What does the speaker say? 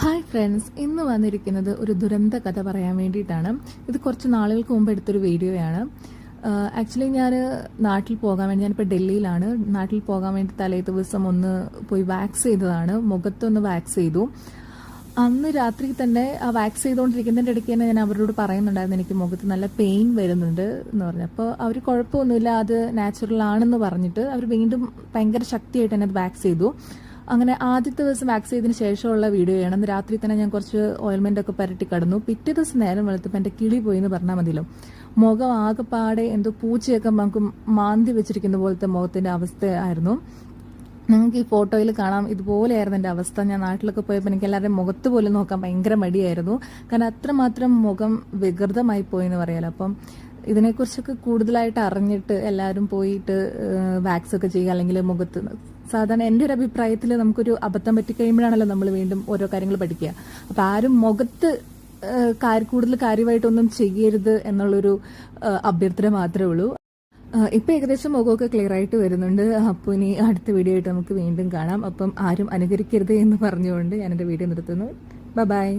Hi friends, ഇന്ന് വന്നിരിക്കുന്നത് ഒരു ദുരന്ത കഥ പറയാൻ വേണ്ടിയിട്ടാണ്. ഇത് കുറച്ച് നാളുകൾക്ക് മുമ്പ് എടുത്തൊരു വീഡിയോയാണ്. ആക്ച്വലി ഞാൻ നാട്ടിൽ പോകാൻ വേണ്ടി, ഞാനിപ്പോൾ ഡൽഹിയിലാണ്. നാട്ടിൽ പോകാൻ വേണ്ടി തലേ ദിവസം ഒന്ന് പോയി വാക്സ് ചെയ്തതാണ്. മുഖത്തൊന്ന് വാക്സ് ചെയ്തു. അന്ന് രാത്രി തന്നെ ആ വാക്സ് ചെയ്തുകൊണ്ടിരിക്കുന്നതിൻ്റെ ഇടയ്ക്ക് തന്നെ ഞാൻ അവരോട് പറയുന്നുണ്ടായിരുന്നു എനിക്ക് മുഖത്ത് നല്ല പെയിൻ വരുന്നുണ്ട് എന്ന് പറഞ്ഞു. അപ്പോൾ അവർ കുഴപ്പമൊന്നുമില്ല, അത് നാച്ചുറൽ ആണെന്ന് പറഞ്ഞിട്ട് അവർ വീണ്ടും ഭയങ്കര ശക്തിയായിട്ട് തന്നെ അത് വാക്സ് ചെയ്തു. അങ്ങനെ ആദ്യത്തെ ദിവസം വാക്സ് ചെയ്തതിന് ശേഷമുള്ള വീഡിയോയാണ്. അന്ന് രാത്രി തന്നെ ഞാൻ കുറച്ച് ഓയിൽമെന്റ് ഒക്കെ പരട്ടി കടന്നു. പിറ്റേ ദിവസം നേരം വെളുത്തപ്പോൾ എൻ്റെ കിളി പോയി എന്ന് പറഞ്ഞാൽ മതിയല്ലോ. മുഖം ആകെപ്പാടെ എന്തോ പൂച്ചയൊക്കെ നമുക്ക് മാന്തി വെച്ചിരിക്കുന്ന പോലത്തെ മുഖത്തിന്റെ അവസ്ഥയായിരുന്നു. നിങ്ങൾക്ക് ഈ ഫോട്ടോയിൽ കാണാം, ഇതുപോലെയായിരുന്നു എൻ്റെ അവസ്ഥ. ഞാൻ നാട്ടിലൊക്കെ പോയപ്പോൾ എനിക്ക് എല്ലാവരുടെയും മുഖത്ത് പോലും നോക്കാൻ ഭയങ്കര മടിയായിരുന്നു. കാരണം അത്രമാത്രം മുഖം വികൃതമായി പോയി എന്ന് പറയാലോ. അപ്പം ഇതിനെക്കുറിച്ചൊക്കെ കൂടുതലായിട്ട് അറിഞ്ഞിട്ട് എല്ലാവരും പോയിട്ട് വാക്സ് ഒക്കെ ചെയ്യുക, അല്ലെങ്കിൽ മുഖത്ത് സാധാരണ എൻ്റെ ഒരു അഭിപ്രായത്തിൽ നമുക്കൊരു അബദ്ധം പറ്റിക്കഴിയുമ്പോഴാണല്ലോ നമ്മൾ വീണ്ടും ഓരോ കാര്യങ്ങൾ പഠിക്കുക. അപ്പം ആരും മുഖത്ത് കൂടുതൽ കാര്യമായിട്ടൊന്നും ചെയ്യരുത് എന്നുള്ളൊരു അഭ്യർത്ഥന മാത്രമേ ഉള്ളൂ. ഇപ്പം ഏകദേശം മുഖമൊക്കെ ക്ലിയർ ആയിട്ട് വരുന്നുണ്ട്. അപ്പോൾ ഇനി അടുത്ത വീഡിയോ ആയിട്ട് നമുക്ക് വീണ്ടും കാണാം. അപ്പം ആരും അനുകരിക്കരുത് എന്ന് പറഞ്ഞുകൊണ്ട് ഞാൻ എൻ്റെ വീഡിയോ നിർത്തുന്നു. ബൈ.